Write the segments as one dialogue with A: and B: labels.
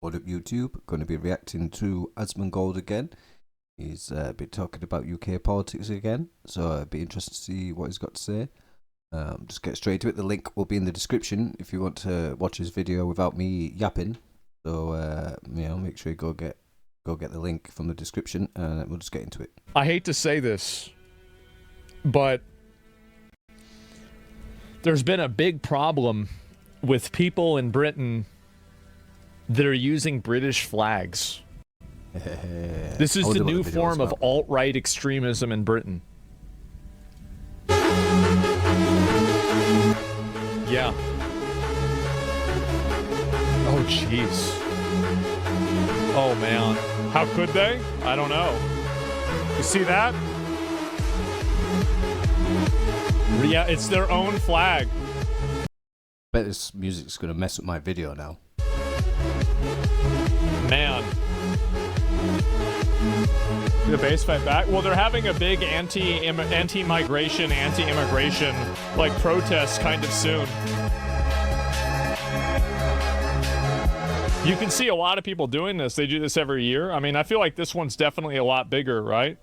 A: What up, YouTube? Going to be reacting to Asmongold again. He's been talking about UK politics again, so it'd be interesting to see what he's got to say. Just get straight to it. The link will be in the description if you want to watch his video without me yapping. So make sure you go get the link from the description, and we'll just get into it.
B: I hate to say this, but there's been a big problem with people in Britain that are using British flags. This is the new form of alt-right extremism in Britain. Yeah. Oh, jeez. Oh, man. How could they? I don't know. You see that? Yeah, it's their own flag.
A: I bet this music's going to mess up my video now.
B: Man. The base fight back? Well, they're having a big anti-migration, anti-immigration, like, protest kind of soon. You can see a lot of people doing this. They do this every year. I mean, I feel like this one's definitely a lot bigger, right?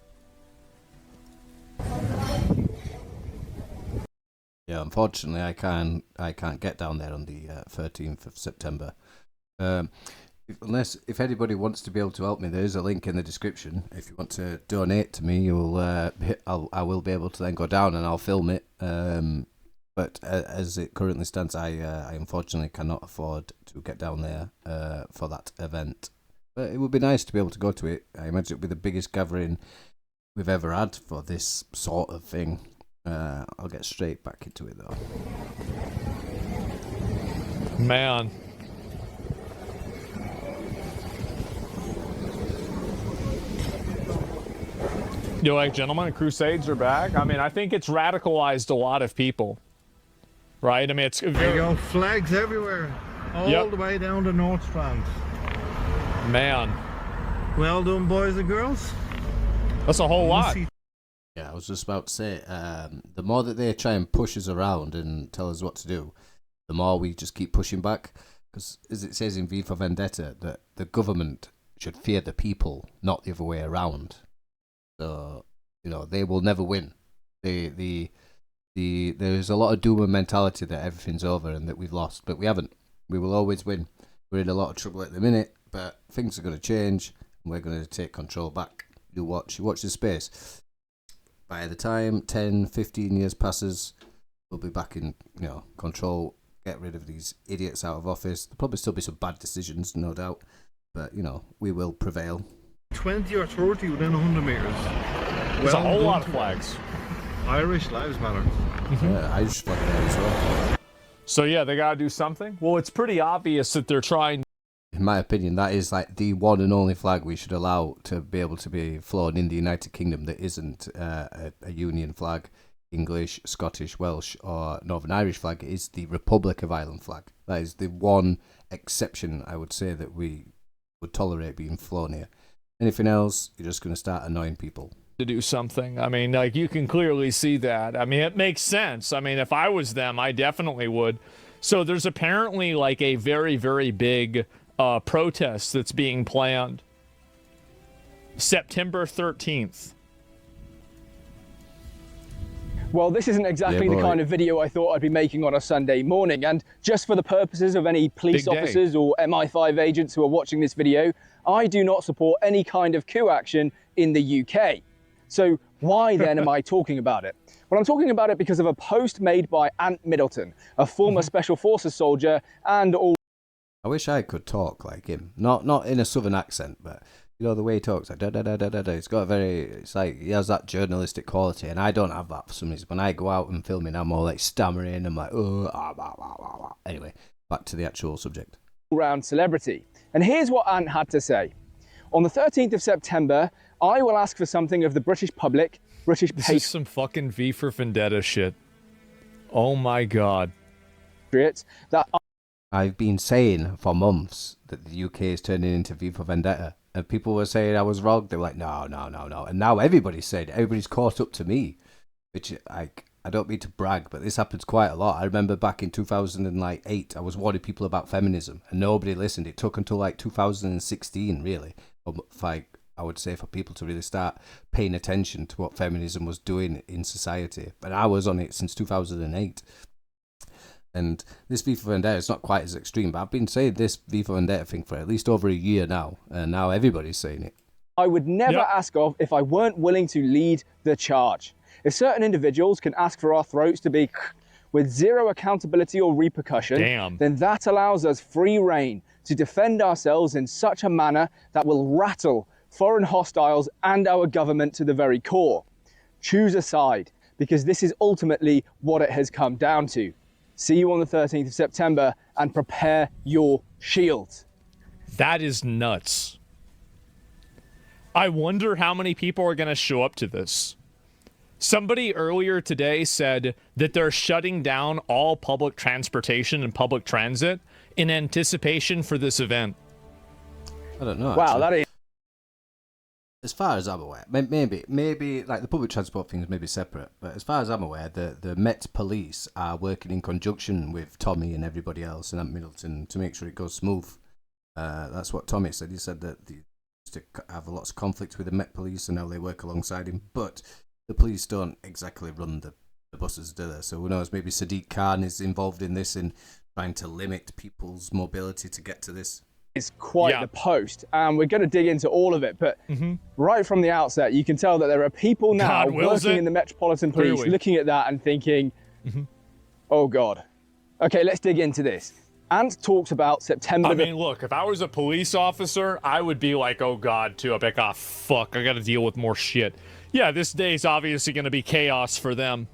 A: Yeah, unfortunately, I can't get down there on the 13th of September. If anybody wants to be able to help me, there is a link in the description. If you want to donate to me, I will be able to then go down and I'll film it. But as it currently stands, I unfortunately cannot afford to get down there for that event. But it would be nice to be able to go to it. I imagine it would be the biggest gathering we've ever had for this sort of thing. I'll get straight back into it though.
B: Man. You're like, gentlemen, Crusades are back. I mean, I think it's radicalized a lot of people, right? I mean, it's very...
C: There you go, flags everywhere, all the way down the North Strand.
B: Man.
C: Well done, boys and girls.
B: That's a whole lot.
A: Yeah, I was just about to say, the more that they try and push us around and tell us what to do, the more we just keep pushing back. Because as it says in V for Vendetta, that the government should fear the people, not the other way around. So, they will never win. There's a lot of doomer mentality that everything's over and that we've lost, but we haven't. We will always win. We're in a lot of trouble at the minute, but things are going to change and we're going to take control back. You watch this space. By the time 10, 15 years passes, we'll be back in, control, get rid of these idiots out of office. There'll probably still be some bad decisions, no doubt, but, we will prevail.
C: 20 or 30 within 100 meters.
B: There's a whole lot of flags.
C: Irish lives matter.
A: Yeah, Irish flag there as well.
B: So yeah, they gotta do something. Well, it's pretty obvious that they're trying.
A: In my opinion, that is like the one and only flag we should allow to be able to be flown in the United Kingdom that isn't a Union flag. English, Scottish, Welsh or Northern Irish flag is the Republic of Ireland flag. That is the one exception I would say that we would tolerate being flown here. Anything else, you're just going to start annoying people.
B: To do something. I mean, like, you can clearly see that. I mean, it makes sense. I mean, if I was them, I definitely would. So there's apparently like a very, very big protest that's being planned. September 13th.
D: Well, this isn't exactly the kind of video I thought I'd be making on a Sunday morning, and just for the purposes of any police officers or MI5 agents who are watching this video, I do not support any kind of coup action in the UK. So why then am I talking about it? Well, I'm talking about it because of a post made by Ant Middleton, a former Special Forces soldier and all...
A: I wish I could talk like him. Not in a southern accent, but... the way he talks, like da-da-da-da-da-da, it's like he has that journalistic quality, and I don't have that for some reason. When I go out and filming, I'm all like stammering, I'm like, Anyway, back to the actual subject.
D: All-round celebrity. And here's what Ant had to say. On the 13th of September, I will ask for something of the British public, British
B: This is some fucking V for Vendetta shit. Oh my god.
D: patriots, that
A: I've been saying for months that the UK is turning into V for Vendetta. And people were saying I was wrong. They were like, no. And now everybody's saying, everybody's caught up to me. Which, like, I don't mean to brag, but this happens quite a lot. I remember back in 2008, I was warning people about feminism, and nobody listened. It took until like 2016, really, I would say, for people to really start paying attention to what feminism was doing in society. And I was on it since 2008. And this V for Vendetta is not quite as extreme, but I've been saying this V for Vendetta thing for at least over a year now, and now everybody's saying it.
D: I would never ask of if I weren't willing to lead the charge. If certain individuals can ask for our throats to be with zero accountability or repercussion, then that allows us free rein to defend ourselves in such a manner that will rattle foreign hostiles and our government to the very core. Choose a side, because this is ultimately what it has come down to. See you on the 13th of September and prepare your shields.
B: That is nuts. I wonder how many people are going to show up to this. Somebody earlier today said that they're shutting down all public transportation and public transit in anticipation for this event.
A: I don't know.
D: Wow,
A: actually.
D: that is...
A: As far as I'm aware, maybe like the public transport things may be separate, but as far as I'm aware, the Met Police are working in conjunction with Tommy and everybody else in Ant Middleton to make sure it goes smooth. That's what Tommy said. He said that they used to have lots of conflict with the Met Police, and now they work alongside him. But the police don't exactly run the buses, do they? So who knows? Maybe Sadiq Khan is involved in this in trying to limit people's mobility to get to this.
D: It's quite the post, and we're going to dig into all of it, but right from the outset you can tell that there are people now working in the Metropolitan Police looking at that and thinking, oh God. Okay, let's dig into this. Ant talks about September...
B: I mean, look, if I was a police officer, I would be like, oh God, too. I'd be like, oh fuck, I got to deal with more shit. Yeah, this day's obviously going to be chaos for them.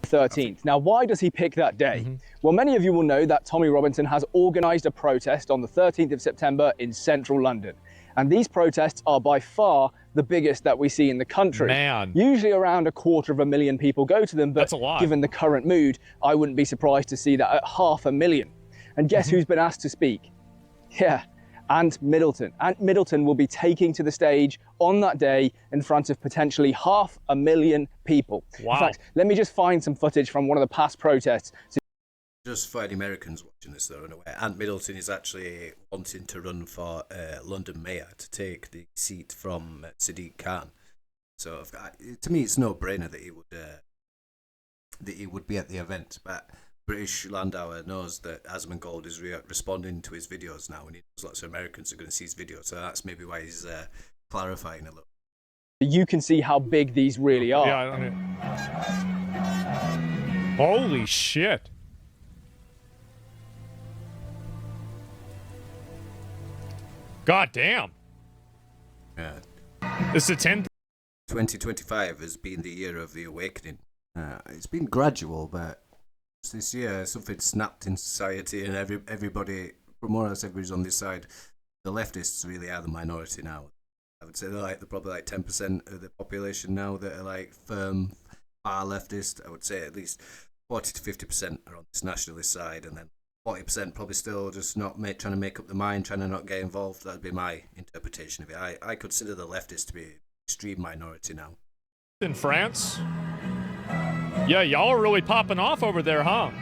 D: 13th. Now, why does he pick that day? Well, many of you will know that Tommy Robinson has organised a protest on the 13th of September in central London. And these protests are by far the biggest that we see in the country.
B: Man.
D: Usually around 250,000 people go to them, but
B: that's a lot.
D: Given the current mood, I wouldn't be surprised to see that at 500,000. And guess who's been asked to speak? Yeah, Ant Middleton. Ant Middleton will be taking to the stage on that day in front of potentially 500,000 people.
B: Wow.
D: In fact, let me just find some footage from one of the past protests.
A: Just for any Americans watching this, though, Ant Middleton is actually wanting to run for London Mayor to take the seat from Sadiq Khan. So to me, it's no brainer that he would be at the event. But British Landauer knows that Asmongold is responding to his videos now, and he knows lots of Americans are going to see his videos. So that's maybe why he's clarifying a little.
D: You can see how big these really are.
B: Yeah, I don't know. Holy shit. God damn.
A: Yeah.
B: It's a 10.
A: 2025 has been the year of the awakening. It's been gradual, but this year something snapped in society, and everybody, more or less everybody's on this side. The leftists really are the minority now. I would say they're probably 10% of the population now that are like firm far leftist. I would say at least 40 to 50% are on this nationalist side, and then 40% probably still just not trying to make up the mind, trying to not get involved. That'd be my interpretation of it. I consider the leftists to be an extreme minority now.
B: In France? Yeah, y'all are really popping off over there, huh?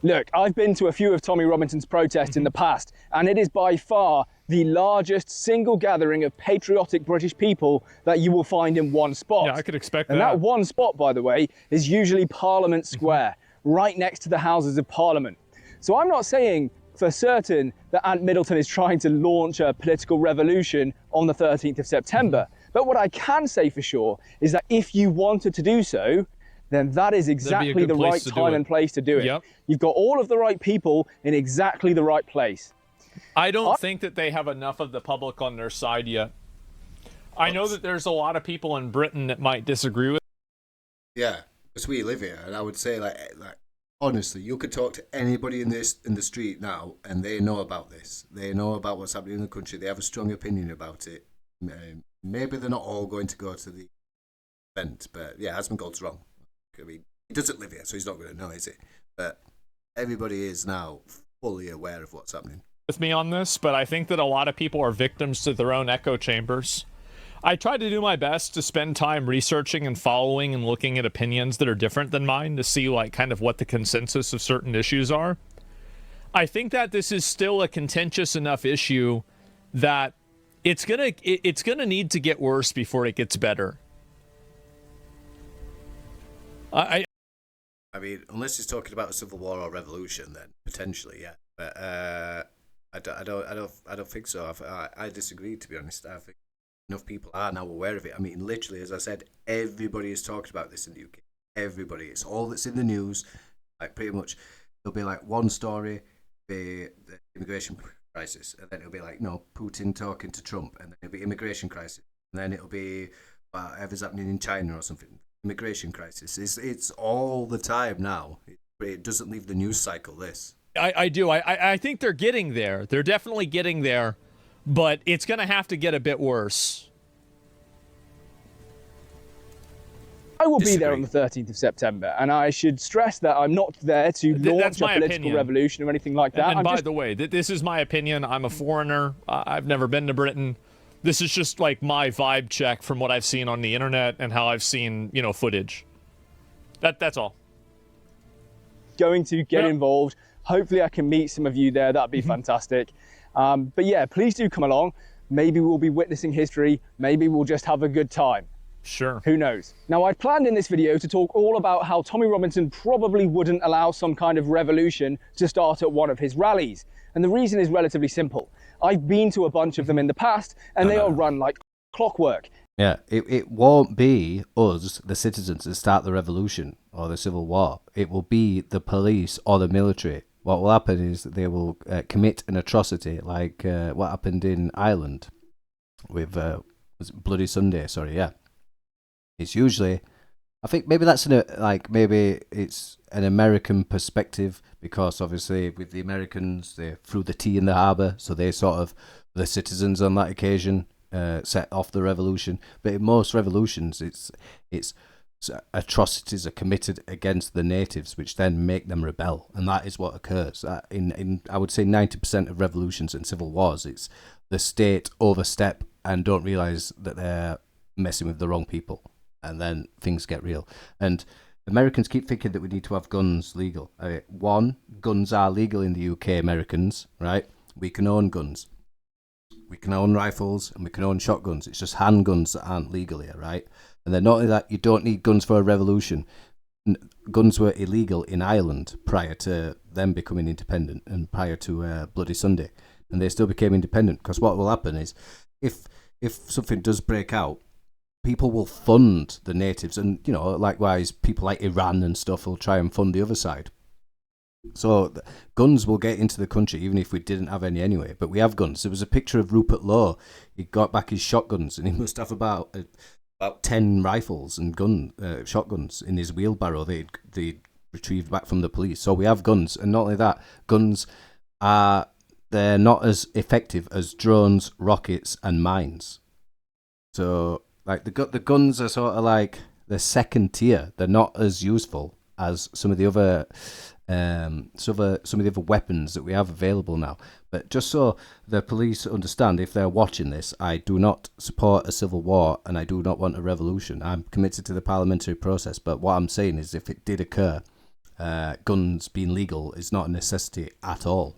D: Look, I've been to a few of Tommy Robinson's protests in the past, and it is by far the largest single gathering of patriotic British people that you will find in one spot.
B: Yeah, I could expect that.
D: And that one spot, by the way, is usually Parliament Square, right next to the Houses of Parliament. So I'm not saying for certain that Ant Middleton is trying to launch a political revolution on the 13th of September. But what I can say for sure is that if you wanted to do so, then that is exactly the right time and place to do it.
B: Yep.
D: You've got all of the right people in exactly the right place.
B: I don't think that they have enough of the public on their side yet. I know that there's a lot of people in Britain that might disagree with.
A: Yeah, because we live here, and I would say like honestly, you could talk to anybody in the street now, and they know about this. They know about what's happening in the country. They have a strong opinion about it. Maybe they're not all going to go to the event, but yeah, Asmongold's wrong. I mean, he doesn't live here, so he's not going to know, is it? But everybody is now fully aware of what's happening.
B: With me on this, but I think that a lot of people are victims to their own echo chambers. I try to do my best to spend time researching and following and looking at opinions that are different than mine to see like kind of what the consensus of certain issues are. I think that this is still a contentious enough issue that it's gonna need to get worse before it gets better.
A: I mean, unless he's talking about a civil war or revolution, then potentially, yeah. But I don't think so. I disagree, to be honest. I think enough people are now aware of it. I mean, literally, as I said, everybody is talking about this in the UK. Everybody. It's all that's in the news. Like, pretty much, there'll be like one story, the immigration crisis, and then it'll be like, no, Putin talking to Trump, and then it'll be immigration crisis, and then it'll be whatever's happening in China or something. Immigration crisis. It's all the time now. It doesn't leave the news cycle, this.
B: I do. I think they're getting there. They're definitely getting there, but it's going to have to get a bit worse.
D: I will be there on the 13th of September, and I should stress that I'm not there to launch a political revolution or anything like that.
B: And by the way, this is my opinion. I'm a foreigner. I've never been to Britain. This is just like my vibe check from what I've seen on the internet and how I've seen, footage. That's all.
D: Going to get involved. Hopefully I can meet some of you there. That'd be fantastic. But yeah, please do come along. Maybe we'll be witnessing history. Maybe we'll just have a good time.
B: Sure.
D: Who knows? Now, I'd planned in this video to talk all about how Tommy Robinson probably wouldn't allow some kind of revolution to start at one of his rallies. And the reason is relatively simple. I've been to a bunch of them in the past, and they are run like clockwork.
A: Yeah, it won't be us, the citizens, that start the revolution or the civil war. It will be the police or the military. What will happen is that they will commit an atrocity like what happened in Ireland with was it Bloody Sunday. Sorry, yeah. It's usually, I think maybe that's maybe it's an American perspective, because obviously with the Americans they threw the tea in the harbour, so they sort of, the citizens on that occasion set off the revolution. But in most revolutions, it's atrocities are committed against the natives, which then make them rebel, and that is what occurs. In I would say 90% of revolutions and civil wars, it's the state overstep and don't realise that they're messing with the wrong people, and then things get real. And Americans keep thinking that we need to have guns legal. One, guns are legal in the UK, Americans, right? We can own guns. We can own rifles and we can own shotguns. It's just handguns that aren't legal here, right? And then not only that, you don't need guns for a revolution. Guns were illegal in Ireland prior to them becoming independent and prior to Bloody Sunday. And they still became independent, because what will happen is if something does break out, people will fund the natives, and likewise people like Iran and stuff will try and fund the other side. So guns will get into the country even if we didn't have any anyway. But we have guns. There was a picture of Rupert Lowe. He got back his shotguns, and he must have about 10 rifles and shotguns in his wheelbarrow they retrieved back from the police. So we have guns, and not only that, guns they're not as effective as drones, rockets, and mines. So like the guns are sort of like the second tier. They're not as useful as some of the other weapons that we have available now. But just so the police understand, if they're watching this, I do not support a civil war and I do not want a revolution. I'm committed to the parliamentary process. But what I'm saying is, if it did occur, guns being legal is not a necessity at all.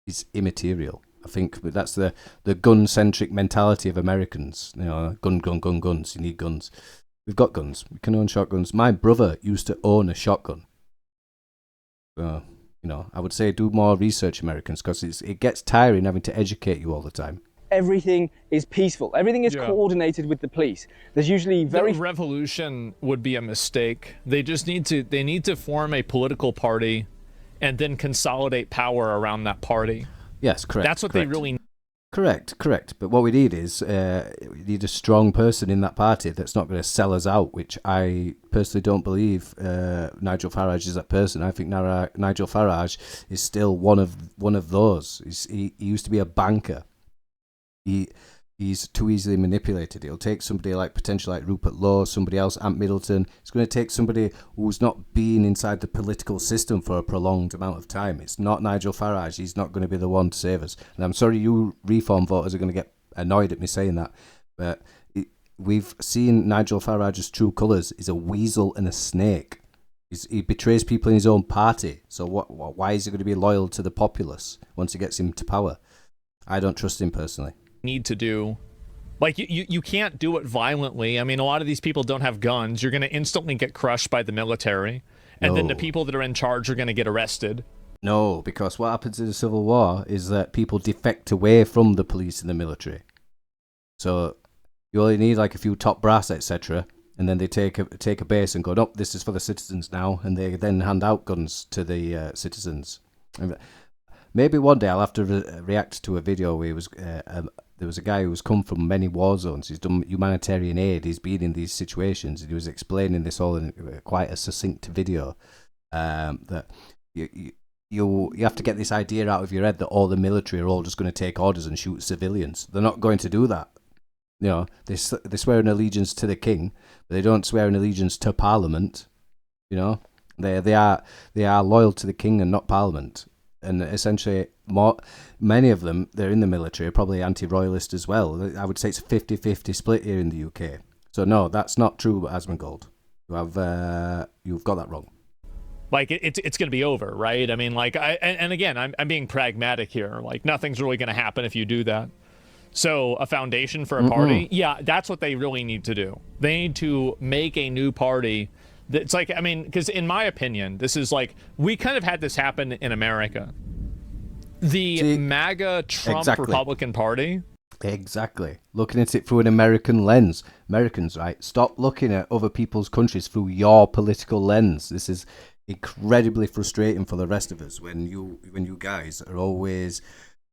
A: It's immaterial. I think that's the gun-centric mentality of Americans. Guns. You need guns. We've got guns. We can own shotguns. My brother used to own a shotgun. I would say do more research, Americans, because it gets tiring having to educate you all the time.
D: Everything is peaceful. Everything is coordinated with the police. There's usually
B: The revolution would be a mistake. They just need to form a political party and then consolidate power around that party.
A: Yes, correct.
B: That's what they really need.
A: Correct. But what we need is we need a strong person in that party that's not going to sell us out, which I personally don't believe Nigel Farage is that person. I think Nigel Farage is still one of those. He used to be a banker. He's too easily manipulated. It'll take somebody potentially like Rupert Lowe, somebody else, Ant Middleton. It's going to take somebody who's not been inside the political system for a prolonged amount of time. It's not Nigel Farage. He's not going to be the one to save us. And I'm sorry you reform voters are going to get annoyed at me saying that, but we've seen Nigel Farage's true colours. He's a weasel and a snake. He betrays people in his own party. So why is he going to be loyal to the populace once he gets him to power? I don't trust him personally.
B: Need to do, like, you can't do it violently. I mean, a lot of these people don't have guns. You're going to instantly get crushed by the military, and then the people that are in charge are going to get arrested.
A: No, because what happens in the Civil War is that people defect away from the police and the military. So you only need like a few top brass, etc., and then they take a base and go, "Nope, this is for the citizens now," and they then hand out guns to the citizens. And maybe one day I'll have to react to a video where there was a guy who's come from many war zones. He's done humanitarian aid. He's been in these situations, and he was explaining this all in quite a succinct video. That you have to get this idea out of your head that all the military are all just going to take orders and shoot civilians. They're not going to do that. You know, they swear an allegiance to the king, but they don't swear an allegiance to Parliament. You know, they are loyal to the king and not Parliament. And essentially, many of them, they're in the military, are probably anti-royalist as well. I would say it's a 50-50 split here in the UK. So no, that's not true, Asmongold. You've got that wrong.
B: Like, it's going to be over, right? I mean, like, and again, I'm being pragmatic here. Like, nothing's really going to happen if you do that. So a foundation for a party, yeah, that's what they really need to do. They need to make a new party. It's like, I mean, because in my opinion, this is like, we kind of had this happen in America. The MAGA Trump Republican Party.
A: Exactly. Looking at it through an American lens. Americans, right? Stop looking at other people's countries through your political lens. This is incredibly frustrating for the rest of us when you guys are always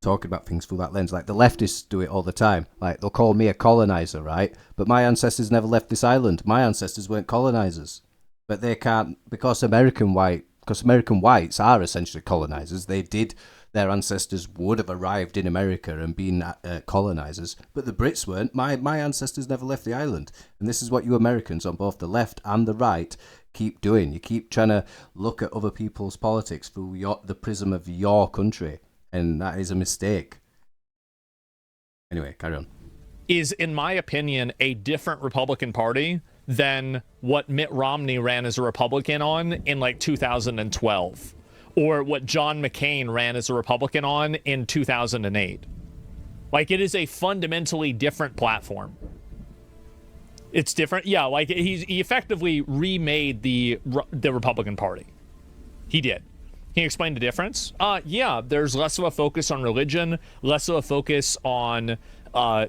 A: talking about things through that lens. Like the leftists do it all the time. Like they'll call me a colonizer, right? But my ancestors never left this island. My ancestors weren't colonizers. But they can't, because American whites are essentially colonizers. Their ancestors would have arrived in America and been colonizers, but the Brits weren't. My ancestors never left the island. And this is what you Americans on both the left and the right keep doing. You keep trying to look at other people's politics through the prism of your country, and that is a mistake. Anyway, carry on.
B: Is, in my opinion, a different Republican Party than what Mitt Romney ran as a Republican on in like 2012, or what John McCain ran as a Republican on in 2008. Like, it is a fundamentally different platform. It's different. Yeah, like he effectively remade the Republican Party. He did. Can you explain the difference? Yeah, there's less of a focus on religion, less of a focus on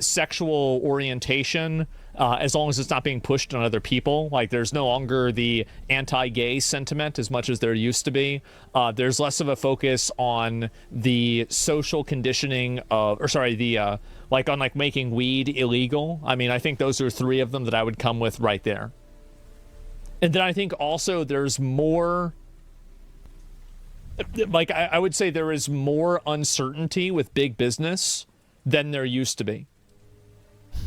B: sexual orientation, as long as it's not being pushed on other people. Like, there's no longer the anti-gay sentiment as much as there used to be. There's less of a focus on the social conditioning of, on making weed illegal. I mean, I think those are three of them that I would come with right there. And then I think also there's more, like, I would say there is more uncertainty with big business than there used to be.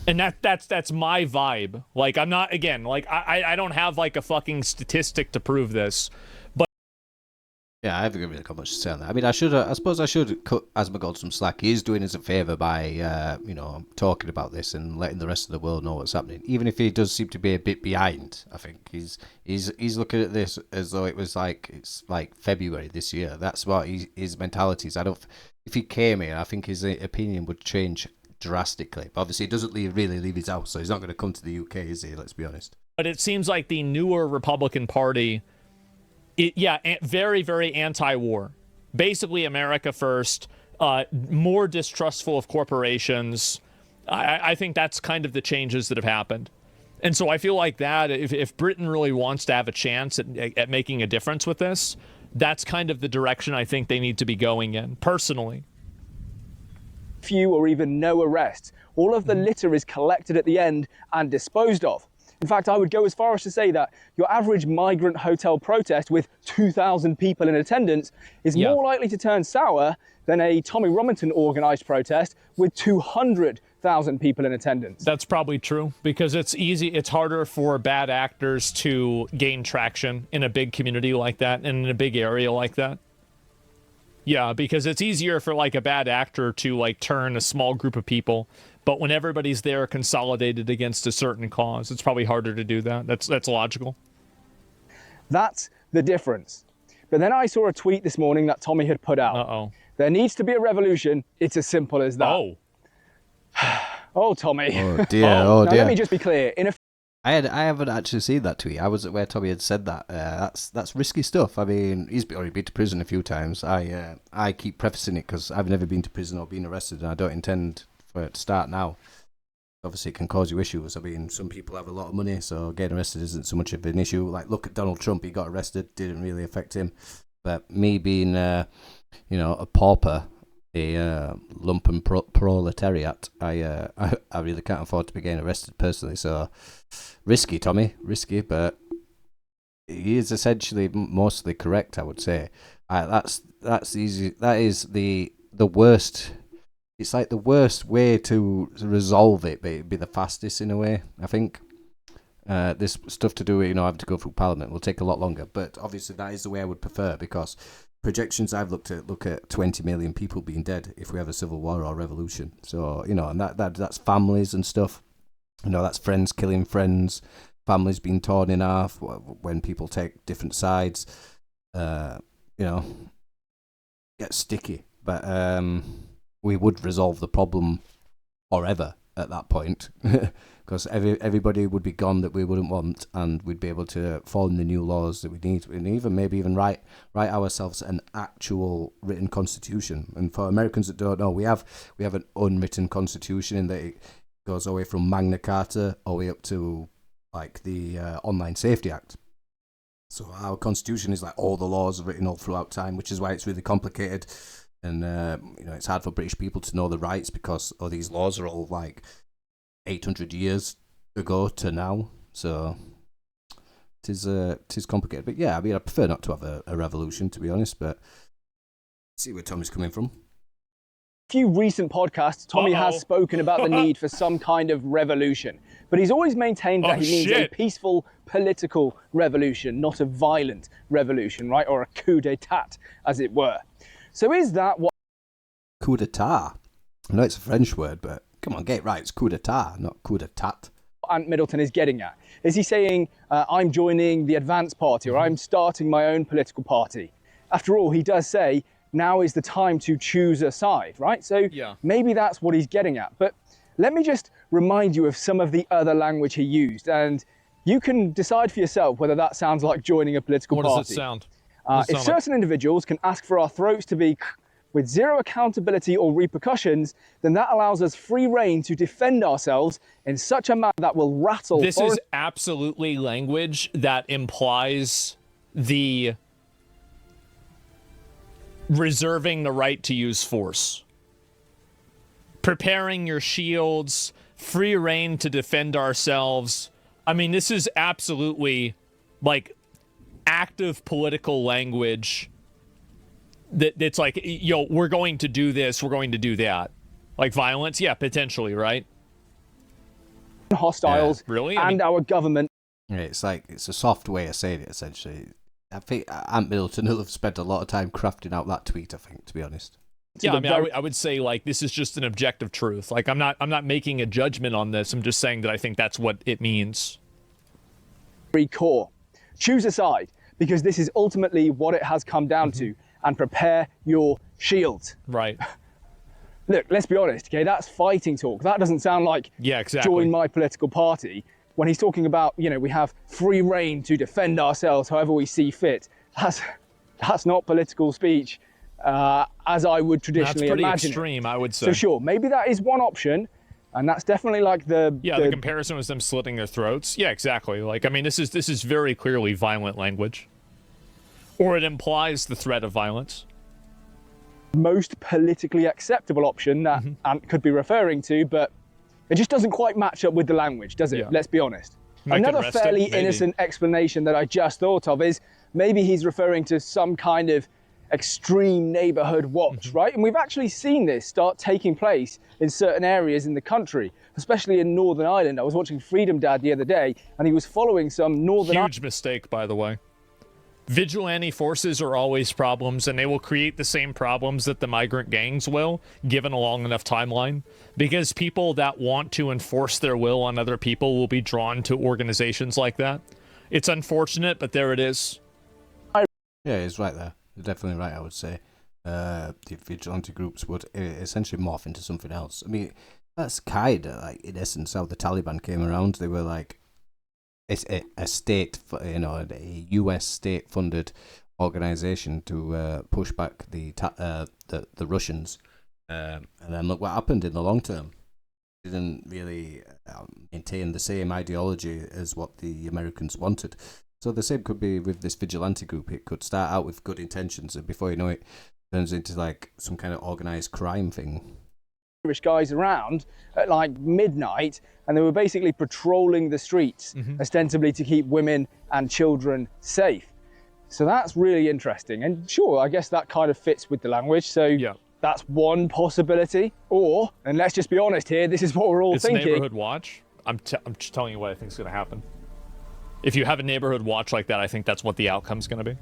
B: And that's my vibe. Like, I'm not, again, like, I don't have like a fucking statistic to prove this, but
A: yeah, I haven't really got much to say on that. I mean, I suppose I should cut Asmongold some slack. He is doing us a favour by talking about this and letting the rest of the world know what's happening, even if he does seem to be a bit behind. I think he's looking at this as though it's like February this year. That's what his mentality is. If he came here, I think his opinion would change drastically. But obviously, he doesn't really leave his house, so he's not going to come to the UK, is he? Let's be honest.
B: But it seems like the newer Republican Party, very, very anti-war. Basically, America first, more distrustful of corporations. I think that's kind of the changes that have happened. And so I feel like that, if Britain really wants to have a chance at making a difference with this, that's kind of the direction I think they need to be going in, personally.
D: Few or even no arrests. All of the litter is collected at the end and disposed of. In fact, I would go as far as to say that your average migrant hotel protest with 2,000 people in attendance is more likely to turn sour than a Tommy Robinson organised protest with 200,000 people in attendance.
B: That's probably true, because it's harder for bad actors to gain traction in a big community like that and in a big area like that. Yeah, because it's easier for like a bad actor to like turn a small group of people, but when everybody's there consolidated against a certain cause, it's probably harder to do that. That's logical.
D: That's the difference. But then I saw a tweet this morning that Tommy had put out.
B: Uh-oh.
D: There needs to be a revolution. It's as simple as that.
B: Oh.
D: Oh, Tommy.
A: Oh dear,
D: Now,
A: dear.
D: let me just be clear.
A: I haven't actually seen that tweet. I was at where Tommy had said that. That's risky stuff. I mean, he's already been to prison a few times. I keep prefacing it because I've never been to prison or been arrested, and I don't intend for it to start now. Obviously, it can cause you issues. I mean, some people have a lot of money, so getting arrested isn't so much of an issue. Like, look at Donald Trump. He got arrested. Didn't really affect him. But me being, a pauper, a lumpen proletariat, I really can't afford to be getting arrested personally. So risky, Tommy, risky, but he is essentially mostly correct, I would say. That's easy. That is the worst. It's like the worst way to resolve it, but it'd be the fastest in a way, I think. This stuff to do with, having to go through Parliament will take a lot longer, but obviously that is the way I would prefer, because projections I've look at 20 million people being dead if we have a civil war or revolution. So, and that's families and stuff. That's friends killing friends, families being torn in half when people take different sides. Get sticky. But we would resolve the problem forever at that point, because everybody would be gone that we wouldn't want, and we'd be able to form the new laws that we need, and maybe even write ourselves an actual written constitution. And for Americans that don't know, we have an unwritten constitution in that it goes away from Magna Carta all the way up to like the Online Safety Act. So our constitution is like all the laws are written all throughout time, which is why it's really complicated. And, it's hard for British people to know the rights, because these laws are all like 800 years ago to now. So it is complicated. But yeah, I mean, I prefer not to have a revolution, to be honest, but see where Tommy's coming from.
D: Few recent podcasts, Tommy has spoken about the need for some kind of revolution, but he's always maintained that he means a peaceful political revolution, not a violent revolution, right? Or a coup d'etat, as it were. So is that what...
A: Coup d'etat? I know it's a French word, but come on, get it right. It's coup d'etat, not coup d'etat.
D: Ant Middleton is getting at? Is he saying, I'm joining the Advance Party, or I'm starting my own political party? After all, he does say, now is the time to choose a side, right? So maybe that's what he's getting at. But let me just remind you of some of the other language he used, and you can decide for yourself whether that sounds like joining a political party.
B: What does it sound?
D: If certain individuals can ask for our throats to be with zero accountability or repercussions, then that allows us free rein to defend ourselves in such a manner that will rattle...
B: This is absolutely language that implies the reserving the right to use force. Preparing your shields, free rein to defend ourselves. I mean, this is absolutely like active political language that's like, we're going to do this, we're going to do that. Like violence, yeah, potentially, right?
D: Hostiles,
B: really?
D: Our government.
A: Yeah, it's a soft way of saying it, essentially. I think Ant Middleton will have spent a lot of time crafting out that tweet, I think, to be honest.
B: Yeah, I mean, I would say, like, this is just an objective truth. Like, I'm not making a judgment on this. I'm just saying that I think that's what it means.
D: Core. Choose a side, because this is ultimately what it has come down to, and prepare your shield.
B: Right.
D: Look, let's be honest, okay, that's fighting talk. That doesn't sound like join my political party. When he's talking about, we have free rein to defend ourselves however we see fit. That's not political speech, as I would traditionally imagine.
B: That's pretty extreme, I would say.
D: So sure, maybe that is one option, and that's definitely like the
B: comparison was them slitting their throats. Yeah, exactly. Like, I mean, this is very clearly violent language, or it implies the threat of violence.
D: Most politically acceptable option that Ant could be referring to, but it just doesn't quite match up with the language, does it? Yeah. Let's be honest. Another fairly innocent explanation that I just thought of is maybe he's referring to some kind of extreme neighborhood watch, right? And we've actually seen this start taking place in certain areas in the country, especially in Northern Ireland. I was watching Freedom Dad the other day, and he was following some Northern...
B: Huge mistake, by the way. Vigilante forces are always problems, and they will create the same problems that the migrant gangs will, given a long enough timeline, because people that want to enforce their will on other people will be drawn to organizations like that. It's unfortunate, but there it is.
A: Yeah, he's right there. You're definitely right, I would say. The vigilante groups would essentially morph into something else. I mean, that's kind of like, in essence, how the Taliban came around. They were like, it's a state, a US state-funded organization to push back the Russians, and then look what happened in the long term. It didn't really maintain the same ideology as what the Americans wanted. So the same could be with this vigilante group. It could start out with good intentions, and before you know it, turns into like some kind of organized crime thing.
D: Irish guys around at like midnight, and they were basically patrolling the streets, ostensibly to keep women and children safe. So that's really interesting. And sure, I guess that kind of fits with the language. So yeah, that's one possibility. Or, and let's just be honest here, this is what we're all thinking.
B: It's neighborhood watch. I'm just telling you what I think is going to happen. If you have a neighborhood watch like that, I think that's what the outcome's going to be.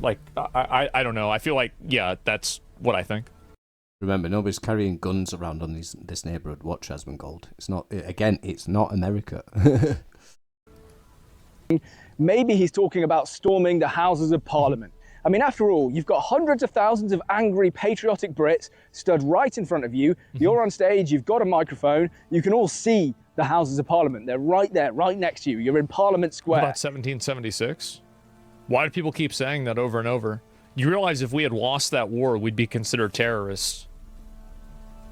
B: Like, I don't know. I feel like, yeah, that's what I think.
A: Remember, nobody's carrying guns around on this neighborhood watch, Asmongold. It's not, again, it's not America.
D: Maybe he's talking about storming the Houses of Parliament. I mean, after all, you've got hundreds of thousands of angry, patriotic Brits stood right in front of you. You're on stage, you've got a microphone, you can all see the Houses of Parliament. They're right there, right next to you. You're in Parliament Square.
B: About 1776? Why do people keep saying that over and over? You realize if we had lost that war, we'd be considered terrorists.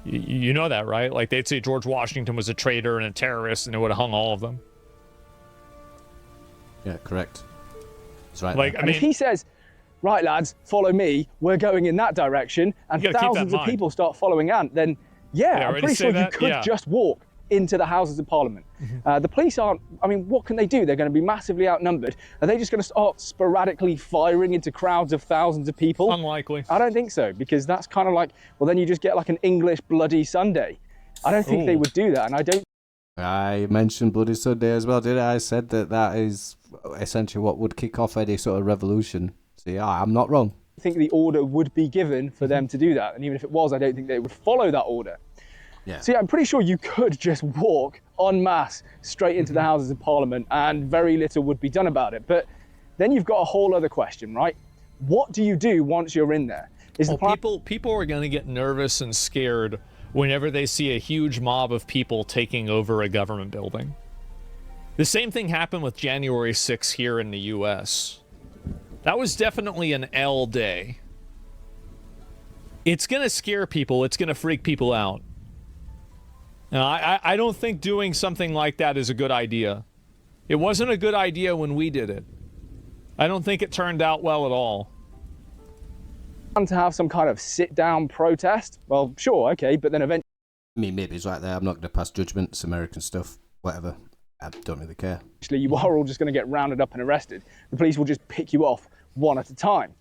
B: You know that, right? Like, they'd say George Washington was a traitor and a terrorist, and it would have hung all of them.
A: Yeah, correct. That's right.
D: Like, I mean, if he says, right, lads, follow me, we're going in that direction, and thousands of people start following Ant, then, yeah, I'm pretty sure you could just walk into the Houses of Parliament. The police aren't, I mean, what can they do? They're going to be massively outnumbered. Are they just going to start sporadically firing into crowds of thousands of people?
B: Unlikely.
D: I don't think so, because that's kind of like, well, then you just get like an English Bloody Sunday. I don't think they would do that, and I don't...
A: I mentioned Bloody Sunday as well, did I? I said that is essentially what would kick off any sort of revolution. So yeah, I'm not wrong.
D: I think the order would be given for them to do that, and even if it was, I don't think they would follow that order. Yeah. So yeah, I'm pretty sure you could just walk en masse straight into the Houses of Parliament and very little would be done about it. But then you've got a whole other question, right? What do you do once you're in there?
B: People are going to get nervous and scared whenever they see a huge mob of people taking over a government building. The same thing happened with January 6th here in the US. That was definitely an L day. It's going to scare people. It's going to freak people out. Now, I don't think doing something like that is a good idea. It wasn't a good idea when we did it. I don't think it turned out well at all.
D: To have some kind of sit-down protest? Well, sure, okay, but then eventually...
A: I mean, maybe it's right there. I'm not going to pass judgment. It's American stuff. Whatever. I don't really care.
D: Actually, you are all just going to get rounded up and arrested. The police will just pick you off one at a time.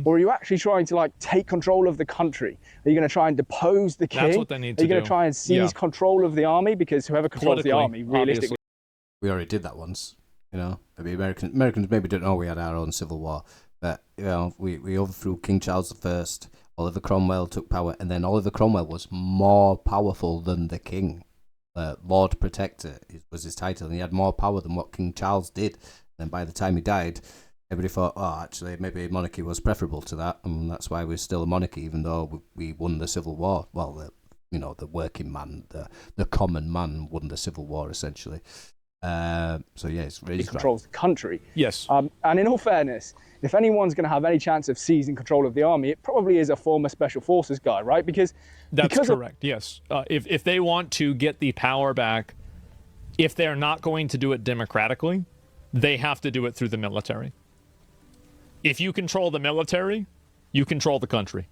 D: Or are you actually trying to like take control of the country? Are you going to try and depose the king?
B: That's what they need to do.
D: Are you going to try and seize control of the army? Because whoever controls the army, realistically...
A: We already did that once, you know. Maybe Americans maybe didn't know we had our own civil war. But, you know, we overthrew King Charles I, Oliver Cromwell took power, and then Oliver Cromwell was more powerful than the king. Lord Protector was his title, and he had more power than what King Charles did. And by the time he died... Everybody thought, oh, actually, maybe monarchy was preferable to that, and that's why we're still a monarchy, even though we won the Civil War. Well, the working man, the common man won the Civil War, essentially. So, yeah, it's really...
D: He controls the country.
B: Yes.
D: And in all fairness, if anyone's going to have any chance of seizing control of the army, it probably is a former Special Forces guy, right? Because
B: correct, yes. If they want to get the power back, if they're not going to do it democratically, they have to do it through the military. If you control the military, you control the country.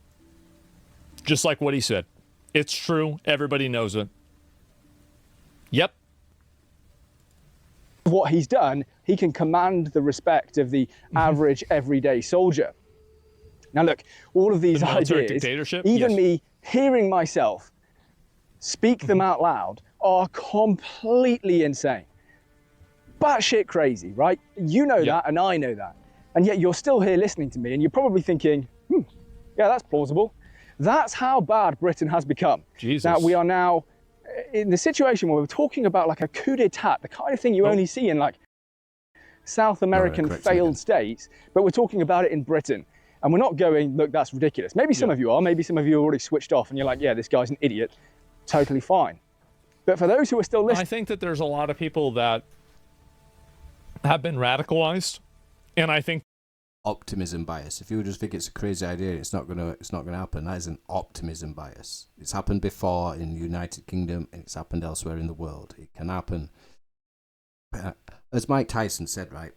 B: Just like what he said. It's true. Everybody knows it. Yep.
D: What he's done, he can command the respect of the average everyday soldier. Now look, all of these ideas, even me hearing myself speak them out loud, are completely insane. Batshit crazy, right? You know that, and I know that. And yet you're still here listening to me, and you're probably thinking, yeah, that's plausible. That's how bad Britain has become.
B: Jesus.
D: That we are now in the situation where we're talking about like a coup d'etat, the kind of thing you only see in like South American failed states, but we're talking about it in Britain. And we're not going, look, that's ridiculous. Maybe some of you are, maybe some of you are already switched off and you're like, yeah, this guy's an idiot. Totally fine. But for those who are still listening,
B: I think that there's a lot of people that have been radicalized, and I think
A: optimism bias. If you just think it's a crazy idea, it's not gonna happen. That is an optimism bias. It's happened before in the United Kingdom, and it's happened elsewhere in the world. It can happen. As Mike Tyson said, right?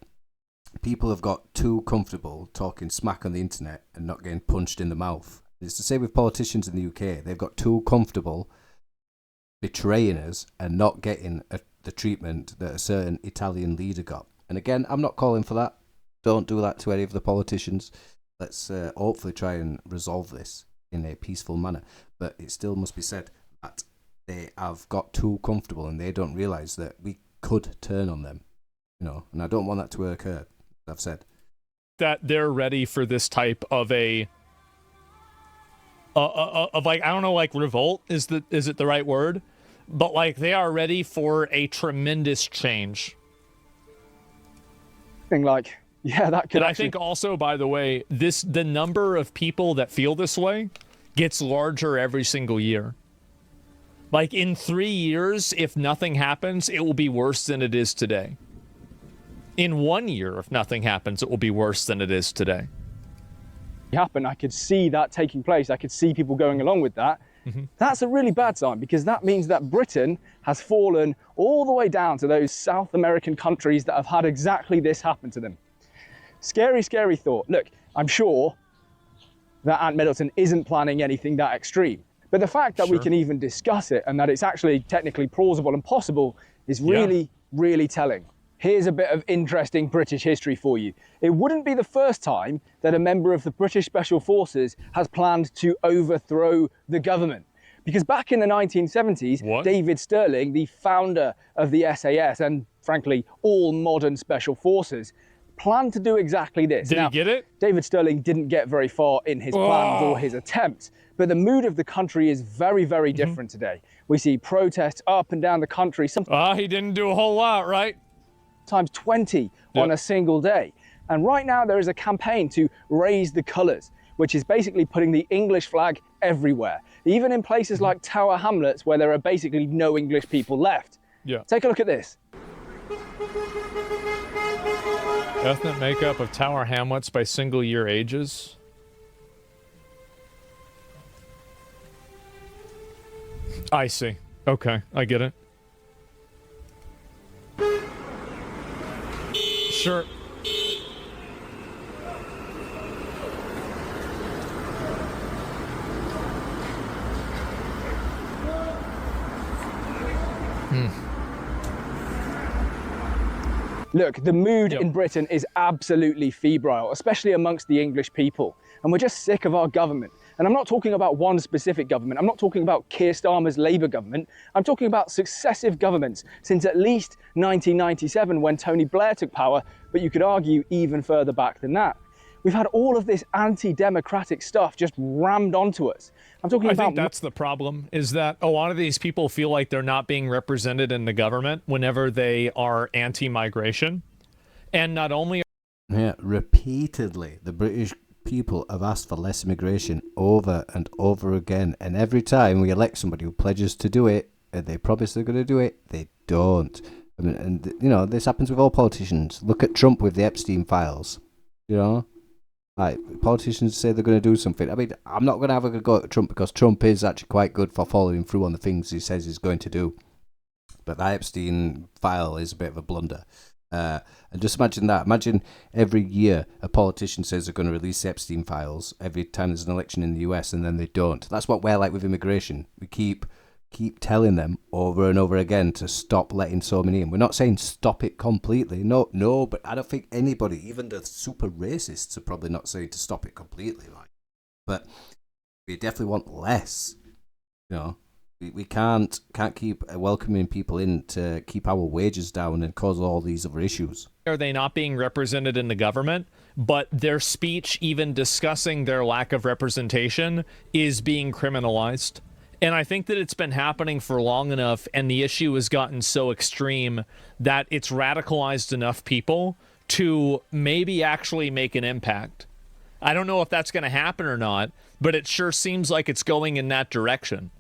A: People have got too comfortable talking smack on the internet and not getting punched in the mouth. It's the same with politicians in the UK. They've got too comfortable betraying us and not getting the treatment that a certain Italian leader got. And again, I'm not calling for that. Don't do that to any of the politicians. Let's hopefully try and resolve this in a peaceful manner. But it still must be said that they have got too comfortable and they don't realise that we could turn on them. You know, and I don't want that to occur. I've said
B: that they're ready for this type of a of like, I don't know, like revolt is it the right word? But like they are ready for a tremendous change.
D: thing like, yeah, that could.
B: And I think also, by the way, the number of people that feel this way gets larger every single year. Like in 3 years, if nothing happens, it will be worse than it is today. In 1 year, if nothing happens, it will be worse than it is today.
D: Happen. I could see that taking place. I could see people going along with that. Mm-hmm. That's a really bad sign, because that means that Britain has fallen all the way down to those South American countries that have had exactly this happen to them. Scary, scary thought. Look, I'm sure that Ant Middleton isn't planning anything that extreme. But the fact that we can even discuss it and that it's actually technically plausible and possible is really, really telling. Here's a bit of interesting British history for you. It wouldn't be the first time that a member of the British Special Forces has planned to overthrow the government. Because back in the 1970s, David Sterling, the founder of the SAS and frankly all modern special forces, planned to do exactly this.
B: Did he get it?
D: David Sterling didn't get very far in his plans or his attempts, but the mood of the country is very, very different today. We see protests up and down the country.
B: He didn't do a whole lot, right?
D: Times 20 on a single day. And right now there is a campaign to raise the colours, which is basically putting the English flag everywhere, even in places like Tower Hamlets where there are basically no English people left. Take a look at this.
B: Ethnic makeup of Tower Hamlets by single year ages. I see. Okay, I get it. Sure.
D: Look, the mood in Britain is absolutely febrile, especially amongst the English people. And we're just sick of our government. And I'm not talking about one specific government. I'm not talking about Keir Starmer's Labour government. I'm talking about successive governments since at least 1997 when Tony Blair took power, but you could argue even further back than that. We've had all of this anti-democratic stuff just rammed onto us. I
B: think that's the problem, is that a lot of these people feel like they're not being represented in the government whenever they are anti-migration. And not only...
A: Yeah, repeatedly, the British people have asked for less immigration over and over again. And every time we elect somebody who pledges to do it, and they promise they're going to do it, they don't. I mean, and, you know, this happens with all politicians. Look at Trump with the Epstein files, you know? Like, politicians say they're going to do something. I mean, I'm not going to have a go at Trump because Trump is actually quite good for following through on the things he says he's going to do. But the Epstein file is a bit of a blunder. And just imagine that. Imagine every year a politician says they're going to release the Epstein files every time there's an election in the US and then they don't. That's what we're like with immigration. We keep telling them over and over again to stop letting so many in. We're not saying stop it completely. No, but I don't think anybody, even the super racists, are probably not saying to stop it completely. Like, but we definitely want less. You know, we can't keep welcoming people in to keep our wages down and cause all these other issues.
B: Are they not being represented in the government? but their speech, even discussing their lack of representation, is being criminalized. And I think that it's been happening for long enough, and the issue has gotten so extreme that it's radicalized enough people to maybe actually make an impact. I don't know if that's going to happen or not, but it sure seems like it's going in that direction.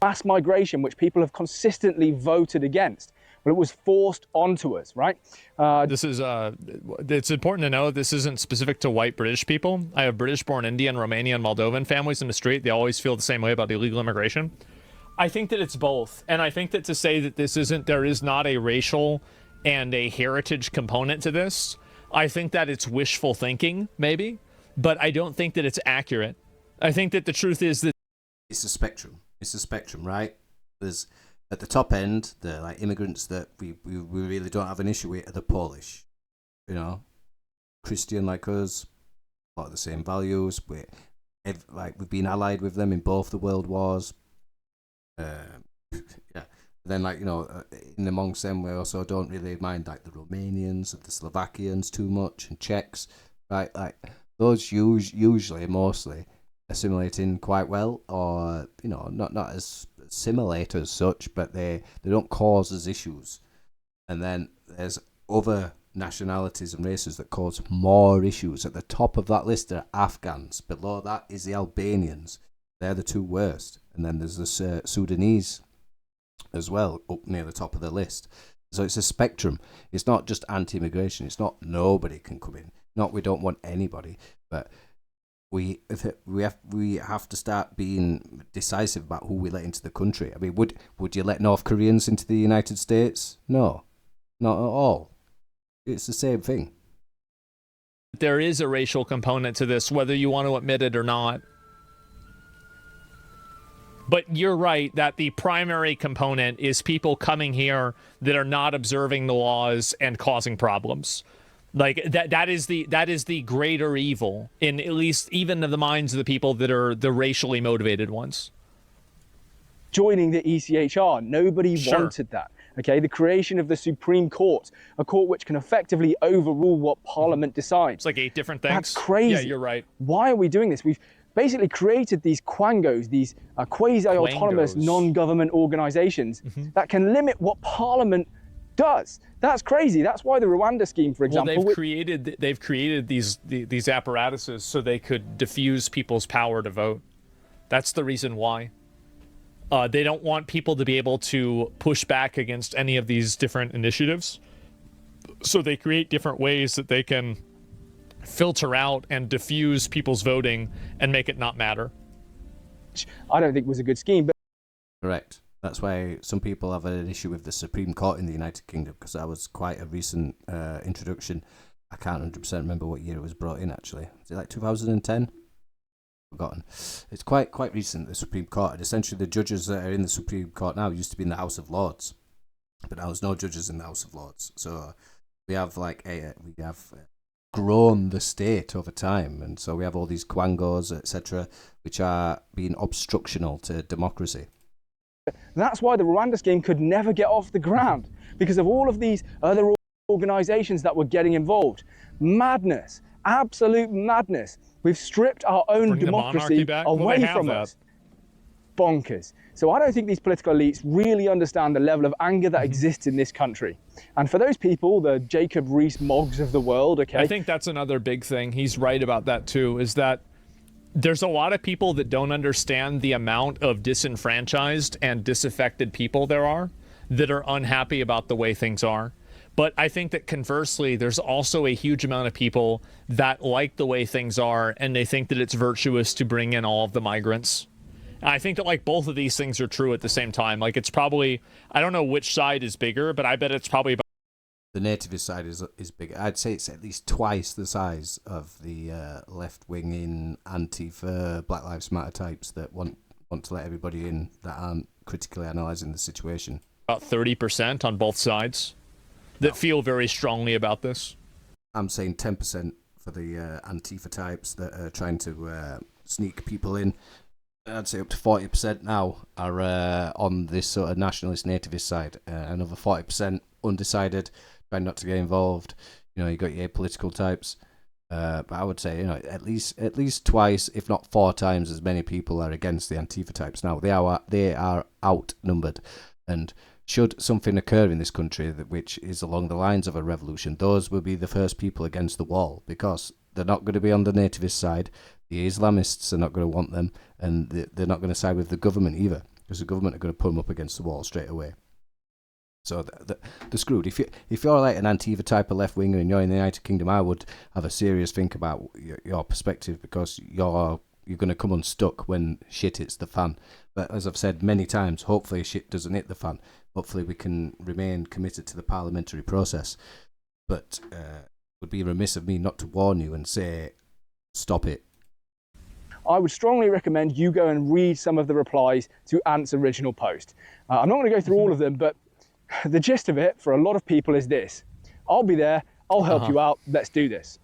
D: Mass migration, which people have consistently voted against. Well, it was forced onto us, right?
B: This is, it's important to know this isn't specific to white British people. I have British-born Indian, Romanian, Moldovan families in the street. They always feel the same way about illegal immigration. I think that it's both. And I think that to say that there is not a racial and a heritage component to this, I think that it's wishful thinking, maybe, but I don't think that it's accurate. I think that the truth is that
A: it's a spectrum. It's a spectrum, right? There's at the top end, the like immigrants that we really don't have an issue with are the Polish, Christian like us, a lot of the same values. We've been allied with them in both the world wars. Yeah. Then in amongst them, we also don't really mind like the Romanians and the Slovakians too much, and Czechs, right? Like those usually mostly assimilating quite well, or not as assimilate as such, but they don't cause us issues. And then there's other nationalities and races that cause more issues. At the top of that list are Afghans. Below that is the Albanians. They're the two worst. And then there's the Sudanese as well, up near the top of the list. So it's a spectrum. It's not just anti-immigration. It's not nobody can come in. Not we don't want anybody, but we have to start being decisive about who we let into the country. I mean, would you let North Koreans into the United States? No, not at all. It's the same thing.
B: there is a racial component to this, whether you want to admit it or not. But you're right that the primary component is people coming here that are not observing the laws and causing problems. Like that is the greater evil in at least even in the minds of the people that are the racially motivated ones.
D: Joining the ECHR, nobody wanted that. Okay, the creation of the Supreme Court, a court which can effectively overrule what Parliament decides.
B: It's like 8 different things.
D: That's crazy.
B: Yeah, you're right.
D: Why are we doing this? We've basically created these quangos, these quasi-autonomous non-government organizations that can limit what Parliament does. That's crazy. That's why the Rwanda scheme, for example.
B: Well, they've created these apparatuses so they could diffuse people's power to vote. That's the reason why. They don't want people to be able to push back against any of these different initiatives. So they create different ways that they can filter out and diffuse people's voting and make it not matter.
D: I don't think was a good scheme. But
A: correct. That's why some people have an issue with the Supreme Court in the United Kingdom, because that was quite a recent introduction. I can't 100% remember what year it was brought in, actually. Is it like 2010? Forgotten. It's quite recent, the Supreme Court. And essentially the judges that are in the Supreme Court now used to be in the House of Lords, but now there's no judges in the House of Lords. So we have grown the state over time, and so we have all these quangos, etc., which are being obstructional to democracy.
D: That's why the Rwanda scheme could never get off the ground, because of all of these other organizations that were getting involved. Madness, absolute madness. We've stripped our own democracy away from us. Bonkers. So I don't think these political elites really understand the level of anger that exists in this country. And for those people, the Jacob Rees-Moggs of the world, okay?
B: I think that's another big thing. He's right about that too, is that there's a lot of people that don't understand the amount of disenfranchised and disaffected people there are that are unhappy about the way things are. But I think that conversely, there's also a huge amount of people that like the way things are, and they think that it's virtuous to bring in all of the migrants. And I think that like both of these things are true at the same time. Like it's probably, I don't know which side is bigger, but I bet it's probably about
A: the nativist side is bigger. I'd say it's at least twice the size of the left-wing Antifa, Black Lives Matter types that want to let everybody in that aren't critically analysing the situation.
B: About 30% on both sides that feel very strongly about this.
A: I'm saying 10% for the Antifa types that are trying to sneak people in. I'd say up to 40% now are on this sort of nationalist nativist side. Another 40% undecided, trying not to get involved. You know, you got your apolitical types. But I would say, you know, at least twice, if not 4 times, as many people are against the Antifa types now. They are outnumbered, and should something occur in this country which is along the lines of a revolution, those will be the first people against the wall, because they're not going to be on the nativist side. The Islamists are not going to want them, and they're not going to side with the government either, because the government are going to put them up against the wall straight away. So they're screwed. If you're like an Antifa type of left winger and you're in the United Kingdom, I would have a serious think about your perspective, because you're going to come unstuck when shit hits the fan. But as I've said many times, hopefully shit doesn't hit the fan. Hopefully we can remain committed to the parliamentary process. But it would be remiss of me not to warn you and say, stop it.
D: I would strongly recommend you go and read some of the replies to Ant's original post. I'm not going to go through all of them, but the gist of it for a lot of people is this: I'll be there, I'll help you out, let's do this.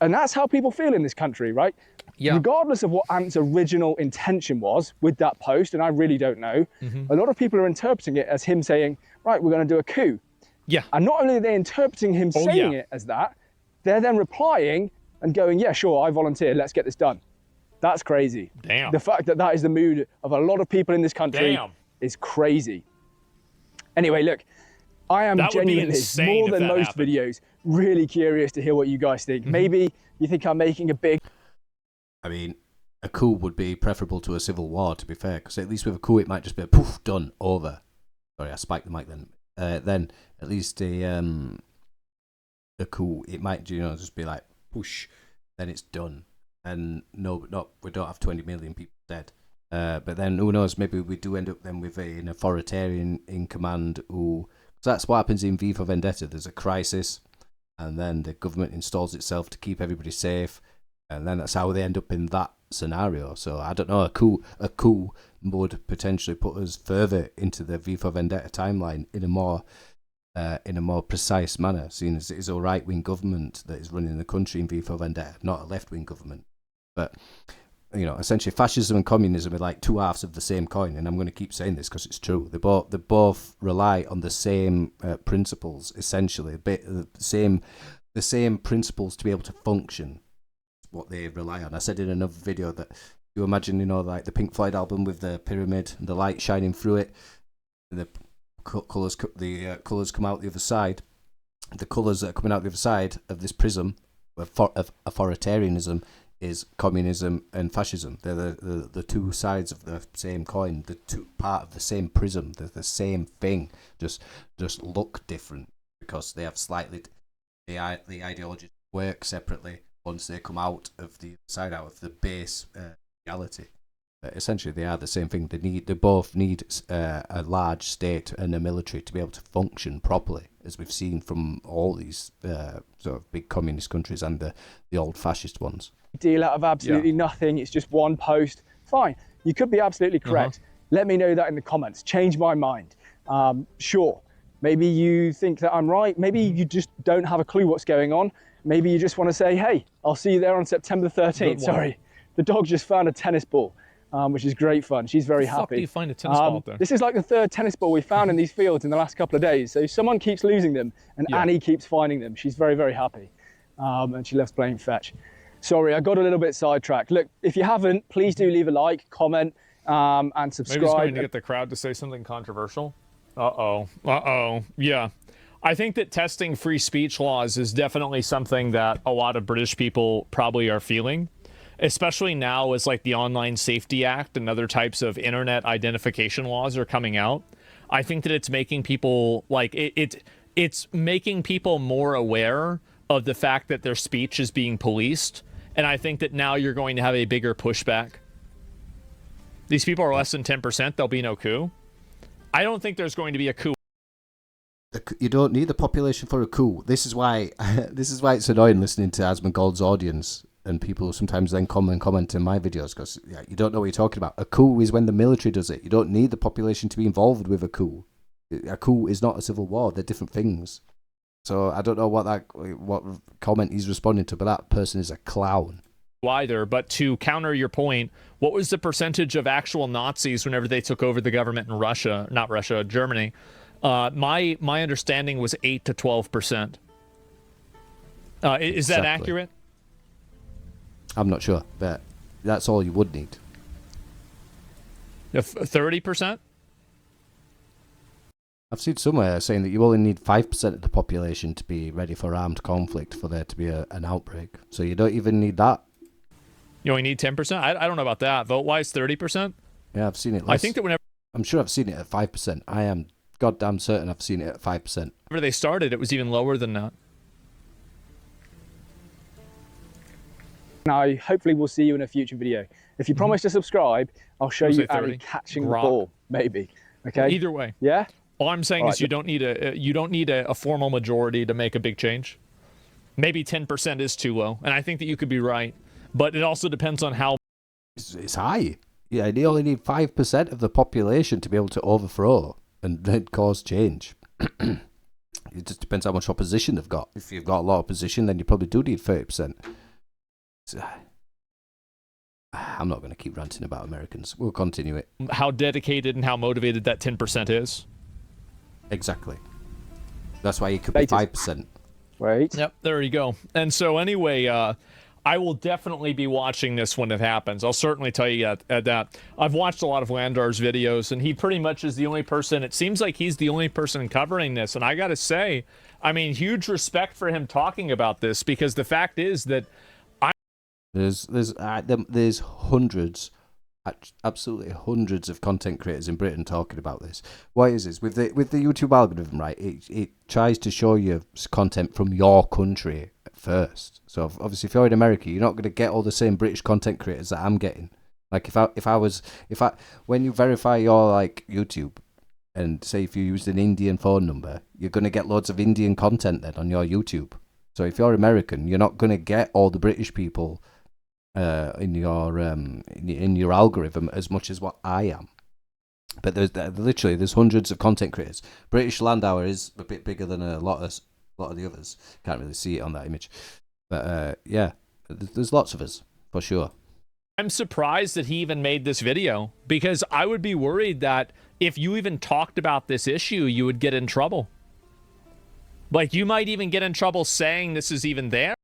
D: And that's how people feel in this country, right? Yeah. Regardless of what Ant's original intention was with that post, and I really don't know, a lot of people are interpreting it as him saying, right, we're going to do a coup. Yeah. And not only are they interpreting him saying it as that, they're then replying and going, yeah, sure, I volunteer, let's get this done. That's crazy. Damn. The fact that that is the mood of a lot of people in this country is crazy. Anyway, look, I am genuinely, more than most videos, really curious to hear what you guys think. Maybe you think I'm making a big...
A: I mean, a coup would be preferable to a civil war, to be fair, because at least with a coup it might just be a poof, done, over. Sorry, I spiked the mic then. Then at least a coup, it might, you know, just be like, push, then it's done. And no, we don't have 20 million people dead. But then who knows, maybe we do end up then with an authoritarian in command who... So that's what happens in V for Vendetta. There's a crisis, and then the government installs itself to keep everybody safe, and then that's how they end up in that scenario. So I don't know, a coup would potentially put us further into the V for Vendetta timeline in a more precise manner, seeing as it is a right-wing government that is running the country in V for Vendetta, not a left-wing government. But, you know, essentially fascism and communism are like two halves of the same coin, and I'm going to keep saying this because it's true. They both rely on the same principles, essentially, the same principles to be able to function. What they rely on. I said in another video that you imagine, you know, like the Pink Floyd album with the pyramid and the light shining through it, and the colours come out the other side. The colours that are coming out the other side of this prism of authoritarianism is communism and fascism. They're the two sides of the same coin, the two part of the same prism. They're the same thing, just look different because they have slightly the ideologies work separately once they come out of the side, out of the base reality. Essentially, they are the same thing. They both need a large state and a military to be able to function properly, as we've seen from all these sort of big communist countries and the old fascist ones.
D: Deal out of absolutely nothing. It's just one post. Fine. You could be absolutely correct. Let me know that in the comments. Change my mind. Sure. Maybe you think that I'm right. Maybe you just don't have a clue what's going on. Maybe you just want to say, hey, I'll see you there on September 13th. Sorry. The dog just found a tennis ball. Which is great fun. She's very happy. Fuck do
B: you find a tennis ball there?
D: This is like the 3rd tennis ball we found in these fields in the last couple of days. So someone keeps losing them, and Annie keeps finding them. She's very, very happy, and she loves playing fetch. Sorry, I got a little bit sidetracked. Look, if you haven't, please do leave a like, comment, and subscribe.
B: Maybe he's going to get the crowd to say something controversial. Yeah. I think that testing free speech laws is definitely something that a lot of British people probably are feeling. Especially now as like the Online Safety Act and other types of internet identification laws are coming out. I think that it's making people like it's making people more aware of the fact that their speech is being policed. And I think that now you're going to have a bigger pushback. These people are less than 10%. There'll be no coup. I don't think there's going to be a coup.
A: You don't need the population for a coup. This is why it's annoying listening to Asmongold's audience. And people sometimes then comment in my videos because you don't know what you're talking about. A coup is when the military does it. You don't need the population to be involved with a coup. A coup is not a civil war. They're different things. So I don't know what comment he's responding to, but that person is a clown.
B: Either, but to counter your point, what was the percentage of actual Nazis whenever they took over the government in Russia? Not Russia, Germany. My understanding was 8 to 12%. Is that accurate?
A: I'm not sure, but that's all you would need.
B: 30%?
A: I've seen somewhere saying that you only need 5% of the population to be ready for armed conflict for there to be an outbreak. So you don't even need that.
B: You only need 10%? I don't know about that. Vote-wise, 30%?
A: Yeah, I've seen it less.
B: I think that whenever...
A: I'm sure I've seen it at 5%. I am goddamn certain I've seen it at 5%.
B: Whenever they started, it was even lower than that.
D: Now, hopefully we'll see you in a future video. If you promise to subscribe, I'll show you Addy catching the ball, maybe. Okay?
B: Either way.
D: Yeah?
B: All I'm saying is you don't need a formal majority to make a big change. Maybe 10% is too low, and I think that you could be right. But it also depends on how...
A: It's high. Yeah, you only need 5% of the population to be able to overthrow and then cause change. It just depends how much opposition they've got. If you've got a lot of opposition, then you probably do need 30%. I'm not going to keep ranting about Americans. We'll continue it.
B: How dedicated and how motivated that 10% is.
A: Exactly. That's why you could be 5%.
D: Wait.
B: Yep, there you go. And so anyway, I will definitely be watching this when it happens. I'll certainly tell you that. I've watched a lot of Landar's videos, and he pretty much is the only person, it seems like he's the only person covering this. And I got to say, I mean, huge respect for him talking about this, because the fact is that
A: there's hundreds, absolutely hundreds of content creators in Britain talking about this. Why is this? With the YouTube algorithm, right? It tries to show you content from your country first. So obviously, if you're in America, you're not going to get all the same British content creators that I'm getting. Like when you verify your like YouTube, and say if you used an Indian phone number, you're going to get loads of Indian content then on your YouTube. So if you're American, you're not going to get all the British people in your algorithm as much as what I am. But there's hundreds of content creators. British Landauer is a bit bigger than a lot of the others. Can't really see it on that image, but yeah, there's lots of us for sure.
B: I'm surprised that he even made this video, because I would be worried that if you even talked about this issue, you would get in trouble. Like, you might even get in trouble saying this is even there.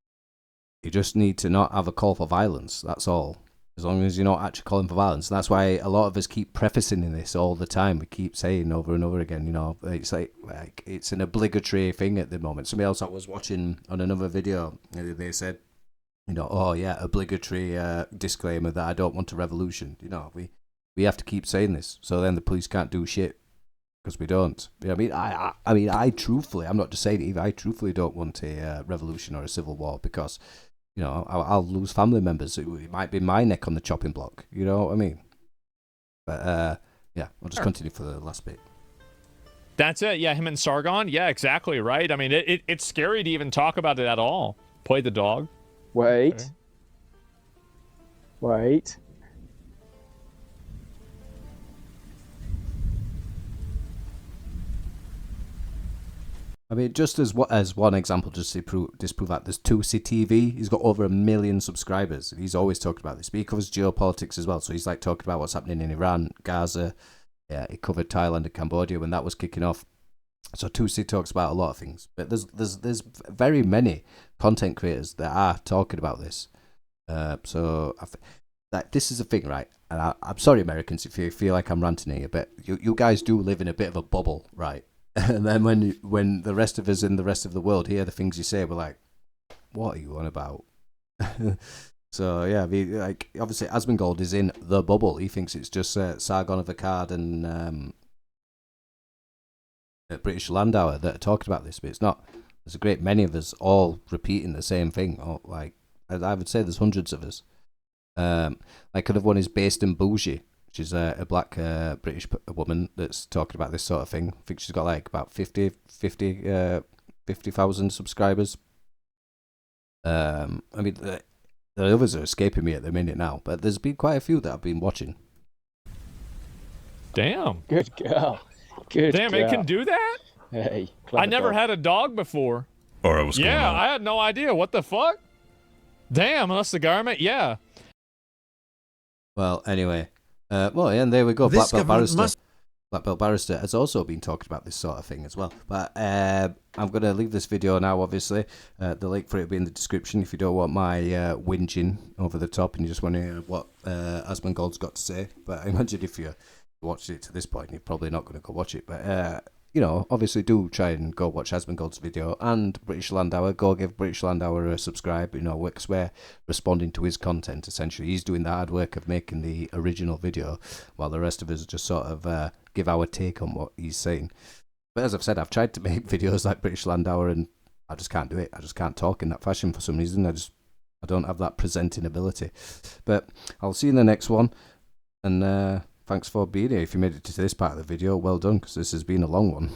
A: You just need to not have a call for violence, that's all. As long as you're not actually calling for violence. And that's why a lot of us keep prefacing in this all the time. We keep saying over and over again, you know, it's like it's an obligatory thing at the moment. Somebody else I was watching on another video, they said, you know, oh yeah, obligatory disclaimer that I don't want a revolution. You know, we have to keep saying this, so then the police can't do shit. Because we don't. I mean, I truthfully, I'm not just saying it either, I truthfully don't want a revolution or a civil war, because, you know, I'll lose family members. It might be my neck on the chopping block. You know what I mean? But yeah, I'll just continue for the last bit.
B: That's it. Yeah, him and Sargon. Yeah, exactly right. I mean, it's scary to even talk about it at all. Play the dog.
D: Wait.
B: Okay.
D: Wait.
A: I mean, just as one example, just to disprove that, there's 2C TV. He's got over 1 million subscribers. He's always talked about this. But he covers geopolitics as well. So he's like talking about what's happening in Iran, Gaza. Yeah, he covered Thailand and Cambodia when that was kicking off. So 2C talks about a lot of things. But there's very many content creators that are talking about this. So this is a thing, right? And I'm sorry, Americans, if you feel like I'm ranting here, but you guys do live in a bit of a bubble, right? And then when the rest of us in the rest of the world hear the things you say, we're like, what are you on about? So yeah, I mean, like, obviously Asmongold is in the bubble. He thinks it's just Sargon of Akkad and British Landauer that are talking about this, but it's not. There's a great many of us all repeating the same thing. Or, like, I would say there's hundreds of us. Like another one is Based in Bougie, which is a black British woman that's talking about this sort of thing. I think she's got like about 50,000 subscribers. I mean, the others are escaping me at the minute now, but there's been quite a few that I've been watching.
B: Damn.
D: Good girl. Good
B: Damn,
D: girl.
B: it can do that?
D: Hey,
B: I never had a dog before.
E: Or what's going on?
B: Yeah, I had no idea. What the fuck? Damn, unless the government, yeah.
A: Well, anyway. Well, yeah, and there we go. Black Belt Barrister. Black Belt Barrister, has also been talking about this sort of thing as well. But I'm going to leave this video now, obviously. The link for it will be in the description if you don't want my whinging over the top and you just want to hear what Asmongold's got to say. But I imagine if you watched it to this point, you're probably not going to go watch it. But, you know, obviously do try and go watch Asmongold's video and British Landauer. Go give British Landauer a subscribe, you know, because we're responding to his content, essentially. He's doing the hard work of making the original video, while the rest of us just sort of give our take on what he's saying. But as I've said, I've tried to make videos like British Landauer, and I just can't do it. I just can't talk in that fashion for some reason. I don't have that presenting ability. But I'll see you in the next one, and thanks for being here. If you made it to this part of the video, well done, because this has been a long one.